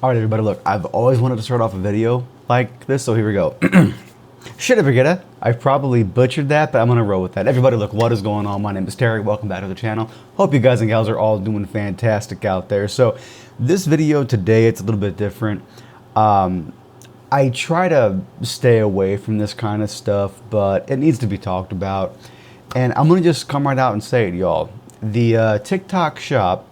All right, everybody, look, I've always wanted to start off a video like this, so here we go. Shit, I forget it. I've probably butchered that, but I'm gonna roll with that. Everybody, look, what is going on? My name is Terry. Welcome back to the channel. Hope you guys and gals are all doing fantastic out there. So this video today, it's a little bit different. I try to stay away from this kind of stuff, but it needs to be talked about. And I'm gonna just come right out and say it, y'all. The TikTok shop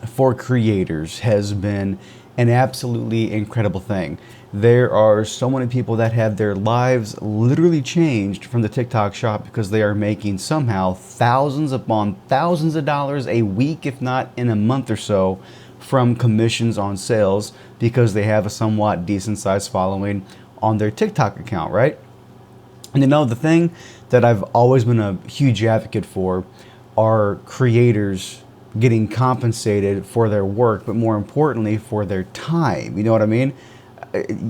for creators has been an absolutely incredible thing. There are so many people that have their lives literally changed from the TikTok shop because they are making somehow thousands upon thousands of dollars a week, if not in a month or so, from commissions on sales because they have a somewhat decent sized following on their TikTok account, right? And you know, the thing that I've always been a huge advocate for are creators getting compensated for their work, but more importantly for their time. You know what I mean?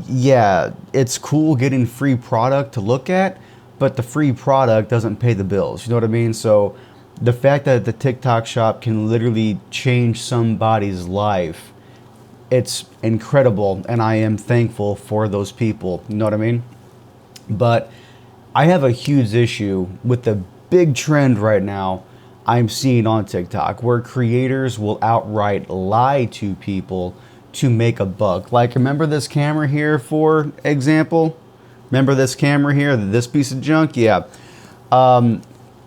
Yeah, it's cool getting free product to look at, but the free product doesn't pay the bills. You know what I mean? So the fact that the TikTok shop can literally change somebody's life, it's incredible, and I am thankful for those people. You know what I mean? But I have a huge issue with the big trend right now I'm seeing on TikTok where creators will outright lie to people to make a buck. Like, remember this camera here, for example? Remember this camera here, this piece of junk? Yeah.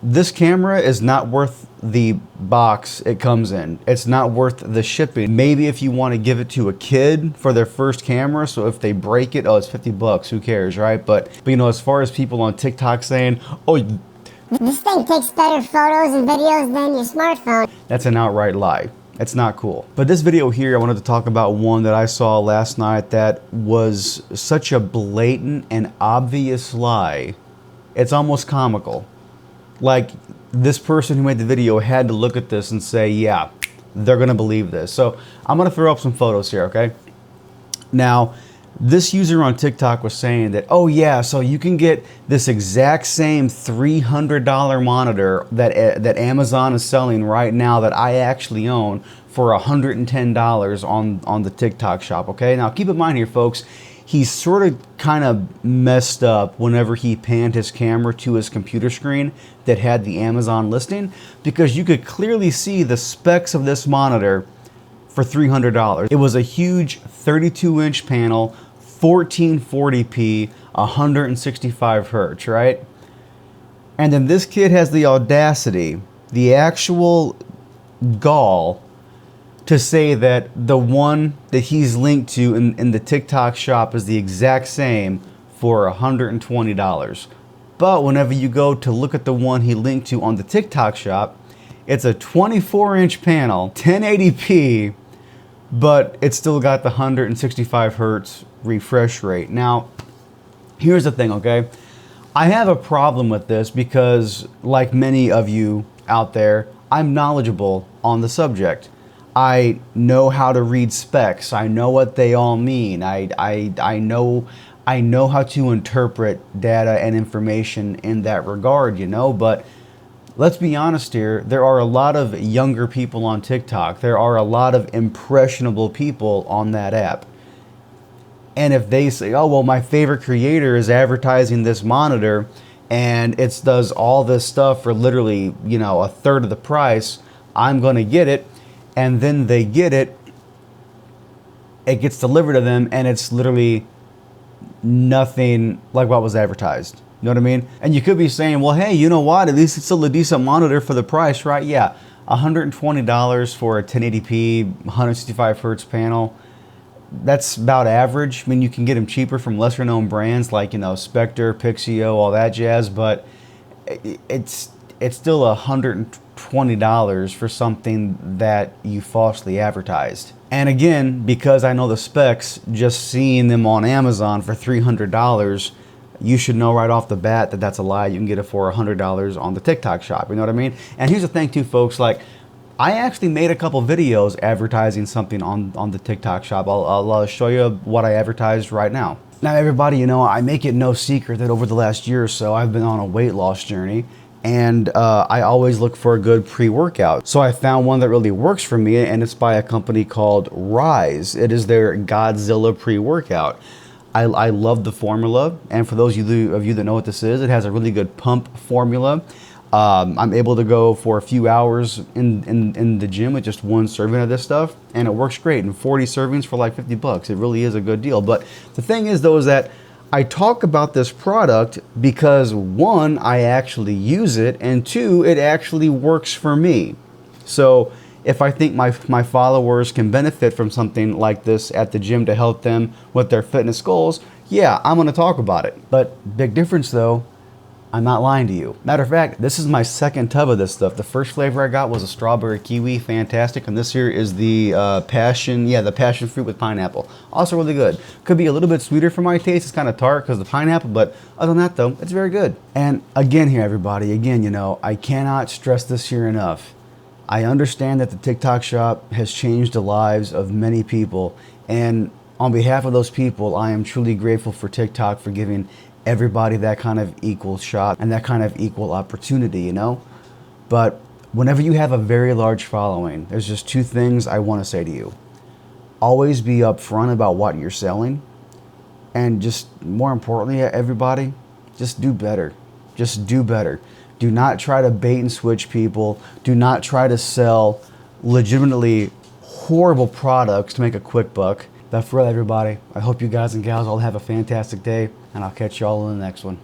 This camera is not worth the box it comes in. It's not worth the shipping. Maybe if you want to give it to a kid for their first camera, so if they break it, oh, it's 50 bucks, who cares, right? But you know, as far as people on TikTok saying, oh, this thing takes better photos and videos than your smartphone, that's an outright lie. It's not cool. But this video here, I wanted to talk about one that I saw last night that was such a blatant and obvious lie. It's almost comical. Like, this person who made the video had to look at this and say, yeah, they're gonna believe this. So I'm gonna throw up some photos here, okay? Now, this user on TikTok was saying that, oh yeah, so you can get this exact same $300 monitor that Amazon is selling right now that I actually own for $110 on the TikTok shop, okay? Now keep in mind here, folks, he sort of kind of messed up whenever he panned his camera to his computer screen that had the Amazon listing, because you could clearly see the specs of this monitor for $300. It was a huge 32-inch panel, 1440p, 165 hertz, right? And then this kid has the audacity, the actual gall, to say that the one that he's linked to in the TikTok shop is the exact same for $120. But whenever you go to look at the one he linked to on the TikTok shop, it's a 24-inch panel, 1080p, but it's still got the 165 hertz refresh rate. Now, here's the thing, okay? I have a problem with this because, like many of you out there, I'm knowledgeable on the subject. I know how to read specs. I know what they all mean. I know how to interpret data and information in that regard, you know, but let's be honest here, there are a lot of younger people on TikTok. There are a lot of impressionable people on that app. And if they say, oh, well, my favorite creator is advertising this monitor and it does all this stuff for literally, you know, a third of the price, I'm going to get it. And then they get it, it gets delivered to them, and it's literally nothing like what was advertised. You know what I mean? And you could be saying, well, hey, you know what? At least it's still a decent monitor for the price, right? Yeah, $120 for a 1080p, 165 hertz panel. That's about average. I mean, you can get them cheaper from lesser known brands like, you know, Spectre, Pixio, all that jazz, but it's still $120 for something that you falsely advertised. And again, because I know the specs, just seeing them on Amazon for $300, you should know right off the bat that that's a lie. You can get it for $100 on the TikTok shop. You know what I mean? And here's the thing too, folks, like, I actually made a couple videos advertising something on the TikTok shop. I'll show you what I advertised right now. Now, everybody, you know, I make it no secret that over the last year or so, I've been on a weight loss journey. and I always look for a good pre-workout. So I found one that really works for me, and it's by a company called Rise. It is their Godzilla pre-workout. I love the formula, and for those of you that know what this is, it has a really good pump formula. I'm able to go for a few hours in the gym with just one serving of this stuff, and it works great. And 40 servings for like $50. It really is a good deal. But the thing is, though, is that I talk about this product because, one, I actually use it, and two, it actually works for me. So if I think my followers can benefit from something like this at the gym to help them with their fitness goals, yeah, I'm going to talk about it. But big difference, though, I'm not lying to you. Matter of fact, this is my second tub of this stuff. The first flavor I got was a strawberry kiwi, fantastic. And this here is the the passion fruit with pineapple. Also really good. Could be a little bit sweeter for my taste. It's kind of tart because of the pineapple, but other than that though, it's very good. And again here, everybody, I cannot stress this here enough. I understand that the TikTok shop has changed the lives of many people. And on behalf of those people, I am truly grateful for TikTok for giving everybody that kind of equal shot and that kind of equal opportunity, But whenever you have a very large following, there's just two things I want to say to you. Always be upfront about what you're selling, and just more importantly, everybody, just do better. Just do better. Do not try to bait and switch people. Do not try to sell legitimately horrible products to make a quick buck. But for real, everybody, I hope you guys and gals all have a fantastic day, and I'll catch you all in the next one.